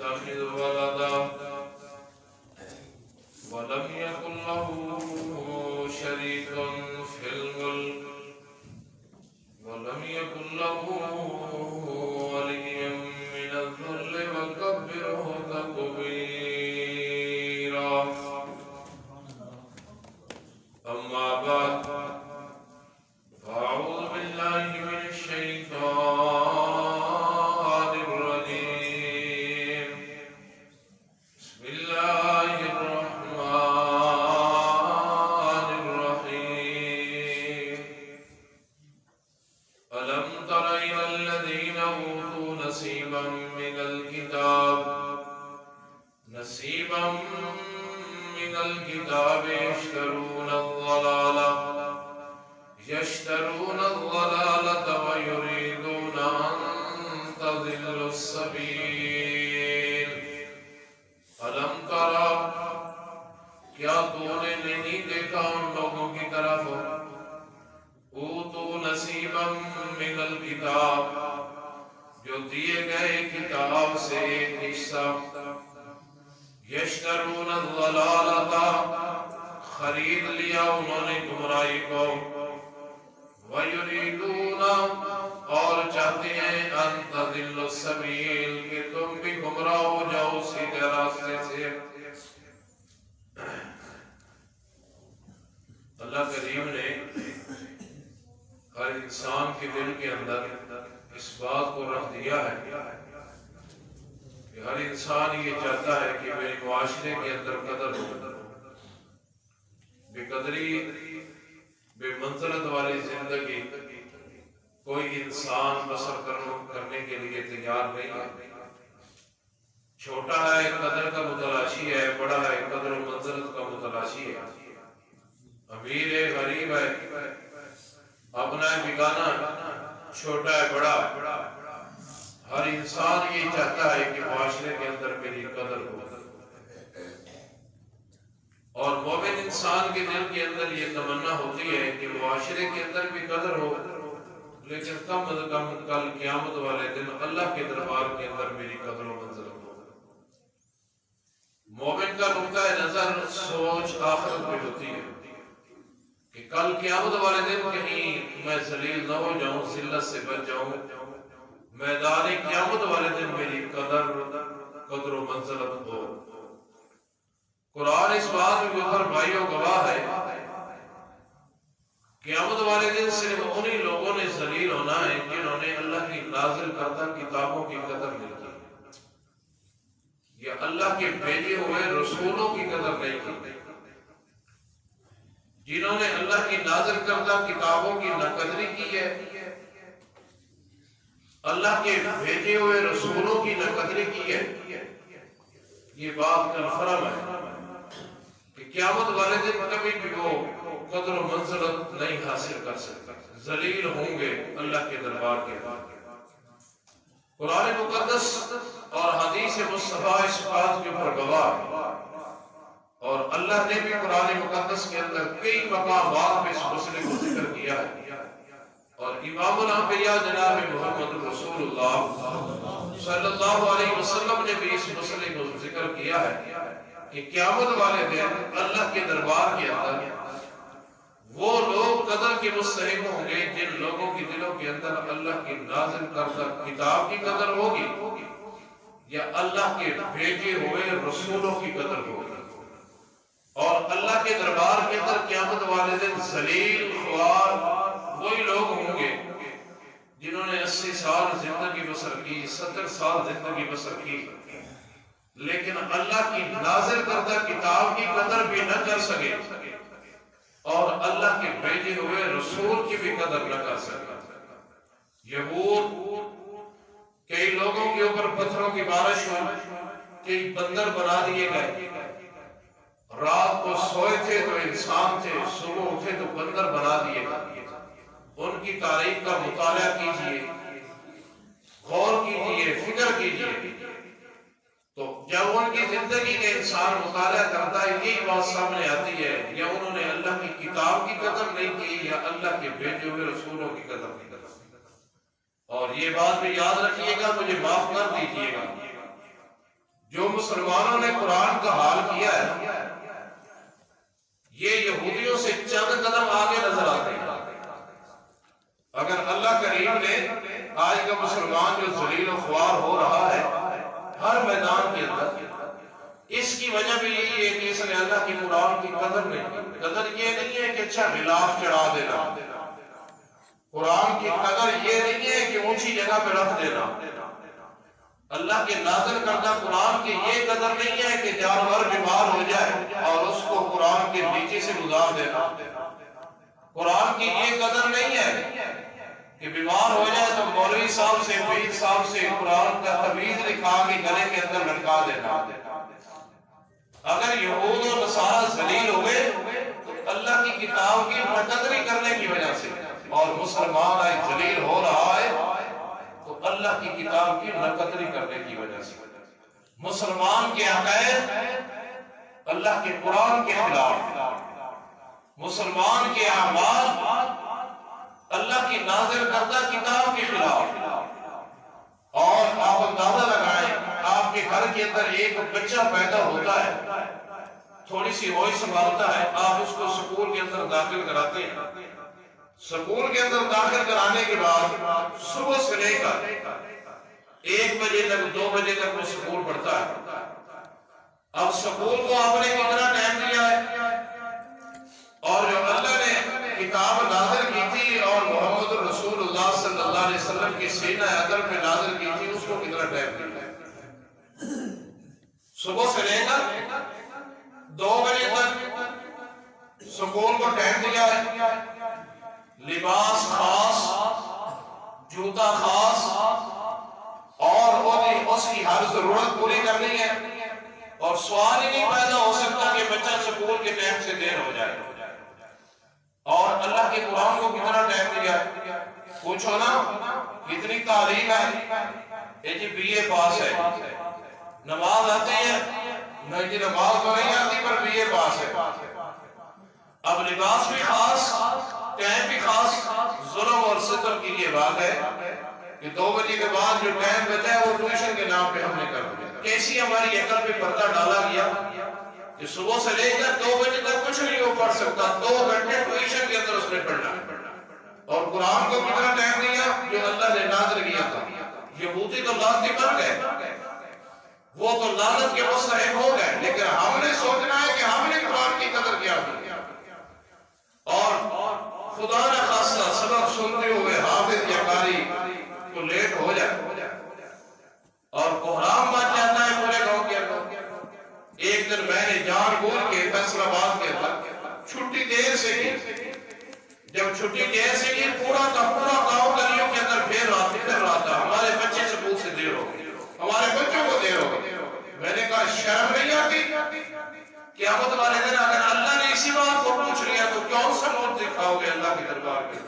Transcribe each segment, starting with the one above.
يتخذ ولدا ولم يكن له شريك في الملك ولم يكن له ولي من الذل وكبره تكبيرا. أما بعد فأعوذ بالله من الشيطان الرجيم. بسم الله الرحمن الرحيم. ألم تر إلى الذين أوتوا نصيبا من الكتاب يشترون الضلالة ويريدون أن تضلوا السبيل. ألم ترى کیا تو نے نہیں دیکھا ان لوگوں کی طرف اوتو نصیبا من الکتاب جو دیے گئے کتاب سے ایک حصہ یشترون الضلالۃ خرید لیا انہوں نے گمراہی کو وَيُرِيدُونَ اور چاہتے ہیں أَن تَضِلُّوا السَّبِيلَ کہ تم بھی گمراہ ہو جاؤ سیدھے راستے سے. اللہ کریم نے ہر انسان کے دل کے اندر اس بات کو رکھ دیا ہے کہ ہر انسان یہ چاہتا ہے کہ میرے معاشرے کے اندر قدر ہو. بے قدری بے منزلت والی زندگی کوئی انسان بسر کرنے کے لیے تیار نہیں ہے. چھوٹا ہے قدر کا متلاشی ہے، بڑا ہے قدر و منزلت کا متلاشی ہے، امیر ہے غریب ہے، اپنا ہے بیگانہ، چھوٹا ہے بڑا. ہر انسان یہ چاہتا ہے کہ معاشرے کے اندر میری قدر ہو. اور مومن انسان کے دل کے اندر یہ تمنا ہوتی ہے کہ معاشرے کے اندر بھی قدر ہو، لیکن کم از کم کل قیامت والے دن اللہ کے دربار کے اندر میری قدر و منزلت ہو. مومن کا نقطہ نظر سوچ آخرت پہ ہوتی ہے کہ کل قیامت والے دن کہیں میں ذلیل نہ ہو جاؤں، ذلت سے بچ جاؤں. میدان قیامت والے دن میری قدر و منزلت ہو. قرآن اس بات میں اوپر بھائیوں گواہ ہے قیامت والے دن صرف انہی لوگوں نے ذلیل ہونا ہے جنہوں نے اللہ کی نازل کردہ کتابوں کی قدر نہیں کی یا اللہ کے بھیجے ہوئے رسولوں کی قدر نہیں کی، جنہوں نے اللہ کی نازل کردہ کتابوں کی ناقدری کی ہے، اللہ کے بھیجے ہوئے رسولوں کی ناقدری کی ہے. یہ بات کنفرم ہے کہ قیامت والے دن کبھی بھی وہ قدر و منزلت نہیں حاصل کر سکتا، ذلیل ہوں گے اللہ کے دربار کے بعد. قرآن مقدس اور حدیث مصطفیٰ اس بات کے اوپر گواہ ہے، اور اللہ نے بھی قرآن مقدس کے اندر کئی مقامات میں اس مسئلے کو ذکر کیا ہے. اور امام الانبیاء جناب محمد رسول اللہ صلی اللہ علیہ وسلم نے بھی اس مسئلے کو ذکر کیا ہے کہ قیامت والے دن اللہ کے دربار کے اندر وہ لوگ قدر کے مستحق ہوں گے جن لوگوں کی دلوں کے اندر اللہ کی نازل کردہ کتاب کی قدر ہوگی یا اللہ کے بھیجے ہوئے رسولوں کی قدر ہوگی. اور اللہ کے دربار کے اندر قیامت والے دن ذلیل خوار وہی لوگ ہوں گے جنہوں نے 80 سال زندگی بسر کی، 70 سال زندگی بسر کی، لیکن اللہ کی نازل کردہ کتاب کی قدر بھی نہ کر سکے اور اللہ کے بھیجے ہوئے رسول کی بھی قدر نہ کر سکے. یہود کئی لوگوں کے اوپر پتھروں کی بارش ہوئی، کئی بندر بنا دیے گئے. رات کو سوئے تھے تو انسان تھے، صبح اٹھے تو بندر بنا دیے گئے. ان کی تاریخ کا مطالعہ کیجئے، غور کیجئے، فکر کیجئے، تو جب ان کی زندگی کا انسان مطالعہ کرتا ہے یہی بات سامنے آتی ہے یا انہوں نے اللہ کی کتاب کی قدر نہیں کی یا اللہ کے بھیجے ہوئے رسولوں کی قدر نہیں کی. اور یہ بات بھی یاد رکھیے گا، مجھے معاف کر دیجئے گا، جو مسلمانوں نے قرآن کا حال کیا ہے یہ یہودیوں سے چند قدم آگے نظر آتے ہیں۔ اگر اللہ کریم نے آج کا مسلمان جو ذلیل و خوار ہو رہا ہے ہر میدان کے اندر، اس کی وجہ بھی یہی ہے کہ اس نے اللہ کی قرآن کی قدر نہیں کی۔ قدر یہ نہیں ہے کہ اچھا غلاف چڑھا دینا، قرآن کی قدر یہ نہیں ہے کہ اونچی جگہ پہ رکھ دینا، اللہ کے نازل کردہ قرآن کی یہ قدر نہیں ہے کہ جانور بیمار ہو جائے اور اس کو قرآن کے نیچے سے گزار دینا، قرآن کی یہ قدر نہیں ہے کہ بیمار ہو جائے تو مولوی صاحب سے پیر صاحب سے قرآن کا تعویذ لکھا کے گلے کے اندر لٹکا دینا۔ اگر یہود و نصارہ ذلیل ہوئے تو اللہ کی کتاب کی ناقدری کرنے کی وجہ سے، اور مسلمان آج ذلیل ہو رہا ہے تو اللہ کی کتاب کی ناقدری کرنے کی وجہ سے۔ مسلمان کے عقائد اللہ کے قرآن کے خلاف، مسلمان کے اعمال اللہ کی نازل کردہ کتاب کے خلاف۔ اور آپ اندازہ لگائیں، آپ کے گھر کے اندر ایک بچہ پیدا ہوتا ہے، تھوڑی سی ہوش سنبھالتا ہے، آپ اس کو سکول کے اندر داخل کراتے ہیں، سکول کے اندر داخل کرانے کے بعد صبح سے لے کر 1 بجے تک 2 بجے تک وہ سکول پڑھتا ہے۔ اب سکول کو آپ نے کتنا ٹائم دیا ہے، اور جو اللہ نے کتاب نازل کی تھی اور محمد رسول اللہ صلی اللہ علیہ وسلم کی سینہ عدل پہ نازل کی تھی، اس کو کتنا ٹائم دیا ہے؟ صبح سے لے کر 2 بجے تک سکول کو ٹائم دیا ہے، لباس خاص، جوتا خاص، اور اس کی ہر ضرورت پوری کرنی ہے، اور سوال ہی نہیں پیدا ہو سکتا کہ بچہ سکول کے ٹائم سے دیر ہو جائے۔ اور اللہ کے قرآن کو کتنا ٹائم دیا ہے؟ پوچھو نا، کتنی تعلیم ہے، جی بی اے پاس ہے، نماز آتی ہے، نہیں جی نماز تو نہیں آتی پر بی اے پاس ہے۔ اب لباس بھی خاص، ٹائم بھی خاص، ظلم اور ستم کی یہ بات ہے کہ 2 بجے کے بعد جو ٹائم بچا ہے وہ ٹیوشن کے نام پہ ہم نے کر دیا۔ کیسی ہماری عقل پہ پردہ ڈالا گیا کہ صبح سے لے کر 2 بجے تک کچھ نہیں وہ پڑھ سکتا، 2 گھنٹے ٹیوشن کے اندر اس نے پڑھنا۔ اور قرآن کو کتنا ٹائم دیا جو اللہ نے نازل کیا تھا؟ یہودی تو لعنتی بن گئے، وہ تو لعنت کے مستحق ہو گئے، لیکن ہم نے سوچنا ہے کہ ہم نے قرآن کی قدر کیا کی، اور خدا نہ خاصہ سبق سنتے ہوئے حافظ یا قاری کو لیٹ ہو جائے اور کوہرام بچ جاتا ہے پورے گاؤں کے اندر۔ ایک دن میں نے جان بوجھ کے فیصل آباد کے اندر چھٹی دیر سے کی، جب چھٹی دیر سے کی پورا کا پورا گاؤں گلیوں کے اندر پھر رہا تھا، ہمارے بچے سکول سے دیر ہو گئی، ہمارے بچوں کو دیر ہو گئی۔ میں نے کہا شرم نہیں آتی؟ قیامت والے دن اگر اللہ نے اسی بات کو پوچھ لیا تو کون سا موت دکھاؤ گے اللہ کے دربار میں؟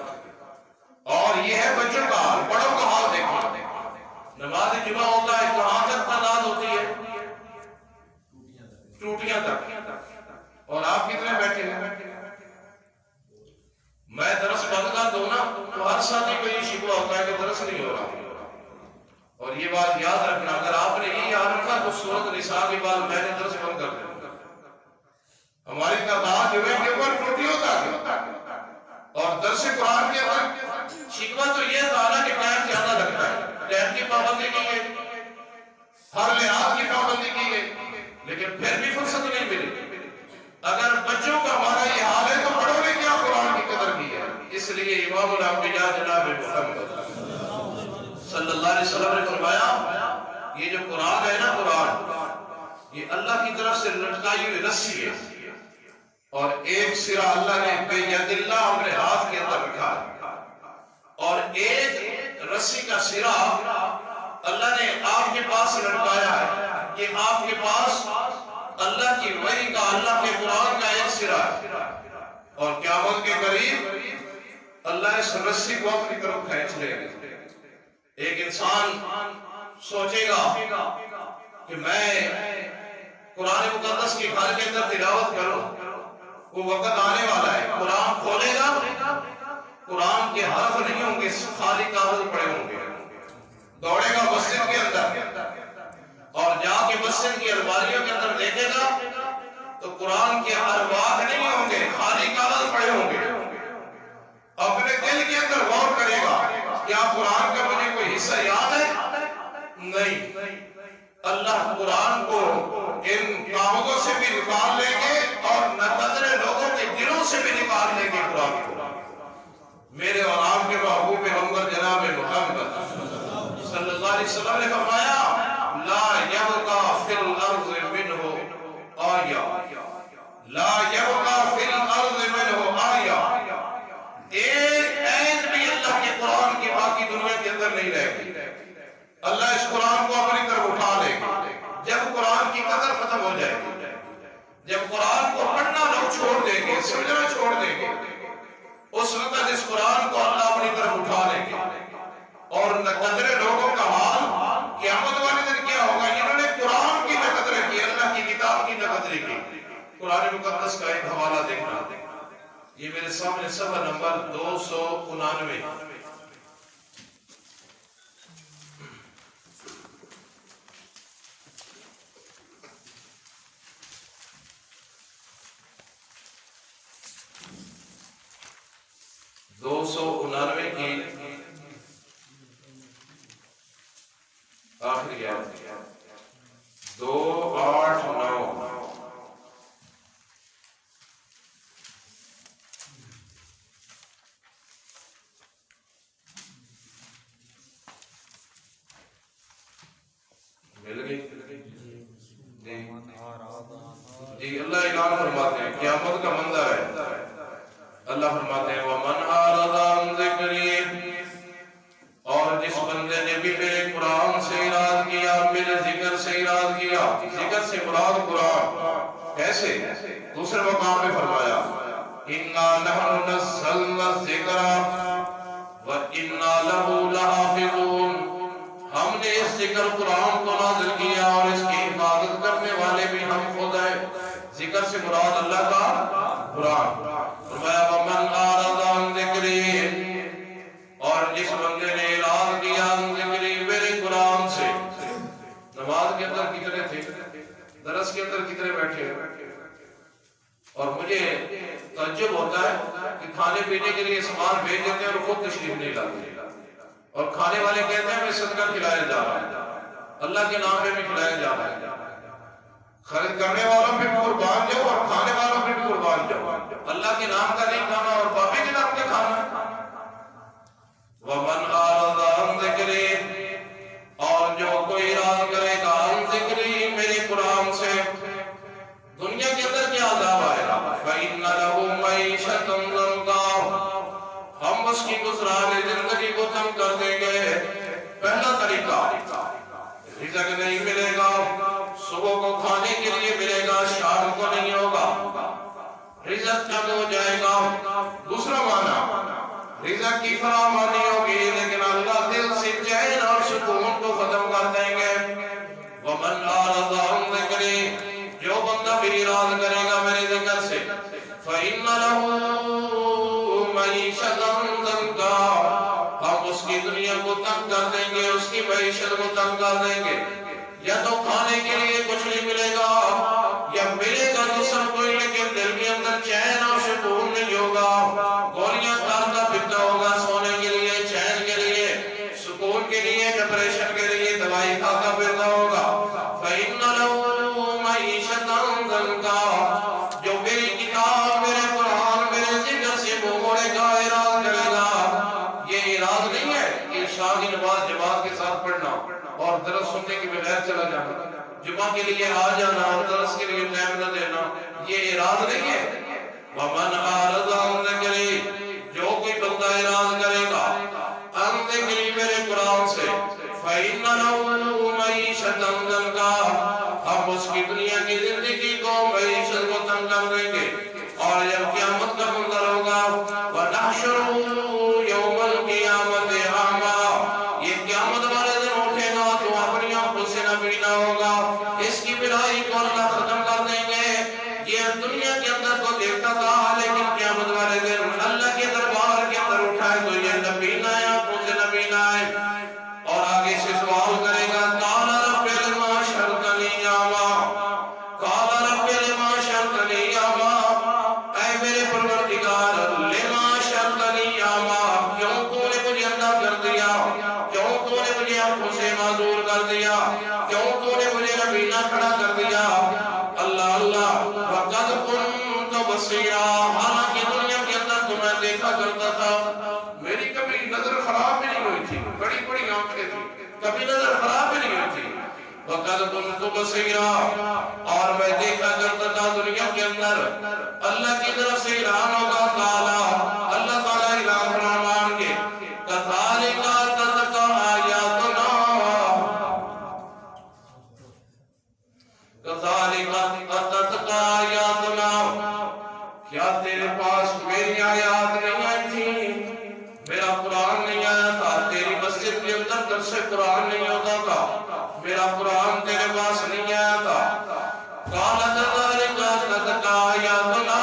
اور یہ ہے بچوں کا حال، بڑوں کا حال دیکھو۔ نماز جمعہ ہوتا ہے کہاں تک تعداد ہوتی ہے؟ ٹوٹیاں تک، اور آپ کتنے بیٹھے ہیں؟ میں درس بند کر دوں نا تو ہر ساتھی کو یہ شکوہ ہوتا ہے کہ درس نہیں ہو رہا۔ اور یہ بات یاد رکھنا، اگر آپ نے یہ یاد رکھا تو سورۃ النساء کے بعد میں نے درس بند کر دیا۔ ہماری تعداد جو ہے کہ وہ ٹوٹیوں تک، اور درس قرآن کے اندر شکوہ تو یہ تھا نا کہ ٹائم زیادہ لگتا ہے، ٹائم کی پابندی کی گئی، ہر لحاظ کی پابندی کی گئی، لیکن پھر بھی فرصت نہیں ملی۔ اگر بچوں کا ہمارا یہ حال ہے تو بڑوں نے کیا قرآن کی قدر کی ہے؟ اس لیے امام الانبیاء جناب محمد صلی اللہ علیہ وسلم نے فرمایا یہ جو قرآن ہے نا، قرآن یہ اللہ کی طرف سے لٹکائی ہوئی رسی ہے، اور ایک سرا اللہ نے بے ید اللہ اپنے ہاتھ کے اندر رکھا ہے، اور ایک رسی کا سرا اللہ نے آپ کے پاس لٹکایا ہے کہ آپ کے پاس اللہ کی وحی کا، اللہ کے قرآن کا ایک سرا ہے، اور قیامت کے قریب اللہ اس رسی کو اپنی طرف کھینچ لے گا۔ ایک انسان سوچے گا کہ میں قرآن مقدس کی گھر کے اندر تلاوت کروں، وہ وقت آنے والا ہے، قرآن کھولے گا، قرآن کے حرف نہیں ہوں گے، خالی کاغذ پڑے ہوں گے، دوڑے گا مسجد کے اندر اور جا کے مسجد کی الماریوں کے اندر دیکھے گا تو قرآن کے ارواح نہیں ہوں گے، خالی کاغذ پڑے ہوں گے. اپنے دل کے اندر غور کرے گا کیا قرآن کا مجھے کوئی حصہ یاد ہے؟ نہیں. اللہ قرآن کو ان کاغذوں سے بھی نکال لیں گے اور نقدر لوگوں کے دلوں سے بھی نکال لیں گے قرآن کو. میرے اور آپ کے محبوب پیغمبر جناب محمد صلی اللہ علیہ وسلم نے فرمایا لا یبقى فی الارض منہ آیہ، لا یبقى فی الارض منہ آیہ، ایک عین بھی اللہ کے قرآن کی باقی دنیا کے اندر نہیں رہے گی. اللہ اس قرآن کو اپنی طرف اٹھا لے گی جب قرآن کی قدر ختم ہو جائے گی، جب قرآن کو پڑھنا لوگ چھوڑ دیں گے، سمجھنا چھوڑ دیں گے، اس وقت اس قرآن کو اللہ اپنی طرف اٹھا لیں گے. اور نقدر لوگوں کا حال قیامت والے دن کیا ہوگا؟ انہوں نے قرآن کی نقدر کی، اللہ کی کتاب کی نقدر کی. قرآن مقدس کا ایک حوالہ دیکھنا، یہ میرے سامنے صفحہ نمبر 299. کی آخری آیت 289. مل گئی جی. اللہ اعلان فرماتے ہیں قیامت کا منظر ہے. اللہ فرماتے ہیں وَمَنْ أَعْرَضَ عَنْ ذِكْرِي، اور جس بندے نے بھی میرے قرآن سے اعراض کیا، میرے ذکر سے اعراض کیا. ذکر سے مراد قرآن. کیسے؟ دوسرے مقام میں فرمایا إِنَّا نَحْنُ نَزَّلْنَا الذِّكْرَ وَإِنَّا لَهُ لَحَافِظُونَ، ہم نے اس ذکر قرآن کو نازل کیا اور اس کی حفاظت کرنے والے بھی ہم خود ہیں. ذکر سے مراد اللہ کا قرآن. فرمایا وَمَنْ أَعْرَضَ عَنْ ذِكْرِي، اور جس بندے نے اعراض کیا عن ذکری، میرے قرآن سے. نماز کے اندر کتنے تھے، درس کے اندر کتنے بیٹھے، اور مجھے تعجب ہوتا ہے کہ کھانے پینے کے لیے سامان بھیج دیتے ہیں اور خود تشریف نہیں لاتے، اور کھانے والے کہتے ہیں میں صدقہ کھلایا جا رہا ہے، اللہ کے نام پہ بھی کھلایا جا رہا ہے. خرید کرنے والوں پہ بھی قربان جاؤ اور کھانے والوں پہ بھی قربان جاؤ. اللہ کے نام کا نہیں کھانا اور باپی کے نام کا کھانا. وَمَنْ أَعْرَضَ عَنْ ذِكْرِي، اور جو کوئی اعراض کرے گا عن ذکری، میرے قرآن سے، دنیا کے اندر کیا عذاب آئے گا؟ فَإِنَّ لَهُ مَعِيشَةً ضَنْكًا، ہم اس کی گزران زندگی کو تنگ کر دیں گے. پہلا طریقہ، رزق نہیں ملے گا، صبح کو کھانے کے لیے ملے گا، شام کو نہیں ہوگا، رزق کم ہو جائے گا. دوسرا معنی رزق کی فراوانی ہوگی لیکن اللہ دل سے چین اور سکون کو ختم کر دیں گے. وَمَنْ أَعْرَضَ عَنْ ذِكْرِي، جو بندہ بھی اعراض کرے گا میرے ذکر سے، فَإِنَّ لَهُ مَعِيشَةً ضَنْكًا، ہم اس کی دنیا کو تنگ کر دیں گے، اس کی معیشت کو تنگ کر دیں گے. یا تو کھانے کے لیے کچھ نہیں ملے گا، یا ملے گا تو سب کوئی لیکن دل کے اندر چین اور سکون نہیں ہوگا. گولیاں کھاتا پھرتا ہوگا سونے کے لیے، چین کے لیے، سکون کے لیے، ڈپریشن کے لیے دوائی کھاتا پھرتا ہوگا. فَإِنَّ لَهُ مَعِيشَةً ضَنْكًا، جو میری کتاب، میرے قرآن، میرے ذکر سے منہ موڑے گا، اعراض کرے گا. یہ اعراض نہیں ہے کہ شام کی نماز جماعت کے ساتھ پڑھنا اور درس سننے کے بغیر چلا جانا، جمعہ کے لیے آ جانا اور درس کے لیے ٹائم نہ دینا، یہ اعراض نہیں ہے. وَمَنْ أَعْرَضَ عَنْ ذِكْرِي، جو کوئی بندہ اعراض کرے گا عن ذِكْرِي، میرے قرآن سے، فَإِنَّ لَهُ مَعِيشَةً ضَنْكًا، ہم اس کی دنیا کی زندگی کو، معیشت کو تنگ کر دیں گے. اور جب قیامت کا منظر ہوگا وَنَحْشُرُهُ يَوْمَ الْقِيَامَةِ أَعْمَىٰ، یہ قیامت والے دن اٹھے گا تو اپنی آنکھوں سے نہ بینا ہوگا، اس کی بینائی کو اللہ ختم کر دیں گے. یہ دنیا کے اندر تو دیکھتا تھا لیکن قیامت والے دن اللہ کے دربار کے اندر اٹھائے تو یہ نہ بینا ہے، آنکھوں سے نہ بینا ہے. اور آگے سے سوال کرے گا قَالَ رَبِّ لِمَا حَشَرْتَنِي آئینہ کھڑا کر دیا. اللہ اللہ وَقَدْ كُنْتُ بَصِيرًا, حالانکہ دنیا کے اندر تمہیں دیکھا کرتا تھا, میری کبھی نظر خراب بھی نہیں ہوئی تھی, بڑی بڑی آنکھیں تھی, کبھی نظر خراب بھی نہیں ہوئی تھی. وَقَدْ كُنْتُ بَصِيرًا, اور میں دیکھا کرتا تھا دنیا کے اندر. اللہ کی طرف سے اعلان ہوگا تعالیٰ, اللہ تعالیٰ اعلان فرمان کے كَذَلِكَ أَتَتْكَ آيَاتُنَا كَذَلِكَ أَتَتْكَ آيَاتُنَا, کیا تیرے پاس میری آیات نہیں آئی تھی, میرا قرآن نہیں آیا تھا, تیری مسجد کے اندر درس قرآن نہیں ہوتا تھا, میرا قرآن تیرے پاس نہیں آیا تھا. قَالَ كَذَلِكَ أَتَتْكَ آيَاتُنَا,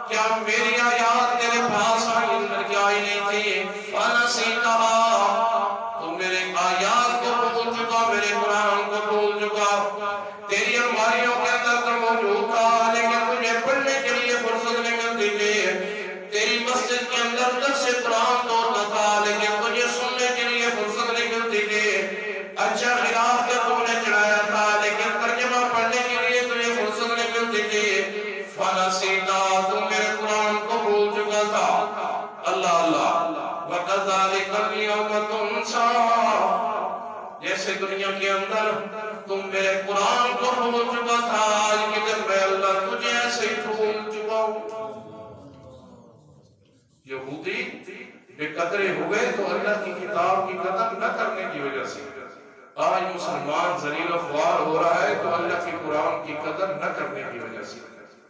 کیا میری آیات تیرے پاس آئی نہیں تھی. فَنَسِيتَهَا, تو میرے آیات کو بھول چکا, میرے قرآن کو بھول چکا. تیری الماریوں کے اندر تو موجود تھا, لیکن تجھے پڑھنے کے لیے فرصت نہیں ملتی تھی. تیری مسجد کے اندر درس قرآن تو ہوتا تھا, لیکن تجھے سننے کے لیے فرصت نہیں ملتی تھی. اچھا خلاف کا تم نے چڑھایا تھا, لیکن ترجمہ پڑھنے کے لیے تجھے فرصت نہیں ملتی تھی. فَنَسِيتَهَا, تم میرے قرآن کو بھول چکا تھا. اللہ اللہ وَكَذَلِكَ الْيَوْمَ تُنْسَىٰ, جیسے دنیا کے اندر تم میرے قرآن کو بھول چکا تھا, آج کے دن میں اللہ تجھے ایسے ہی بھول چکا ہوں. یہودی بے قدرے ہوئے تو اللہ کی کتاب کی قدر نہ کرنے کی وجہ سے. آج مسلمان ذلیل و خوار ہو رہا ہے تو اللہ کی قرآن کی قدر نہ کرنے کی وجہ سے.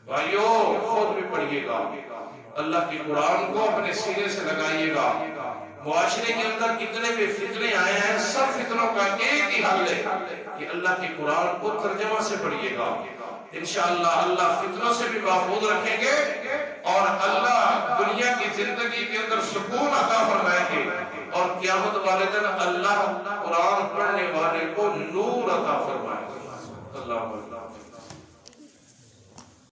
بھائیو خود بھی پڑھیے گا, اللہ کی قرآن کو اپنے سینے سے لگائیے گا. معاشرے کے اندر کتنے بھی فتنے آئے ہیں, سب فتنوں کا ایک ہی حل ہے کہ اللہ کی قرآن کو ترجمہ سے پڑھیے گا. انشاءاللہ اللہ فتنوں سے بھی محفوظ رکھیں گے, اور اللہ دنیا کی زندگی کے اندر سکون عطا فرمائیں گے, اور قیامت والے دن اللہ قرآن پڑھنے والے کو نور عطا فرمائیں گے. اللہ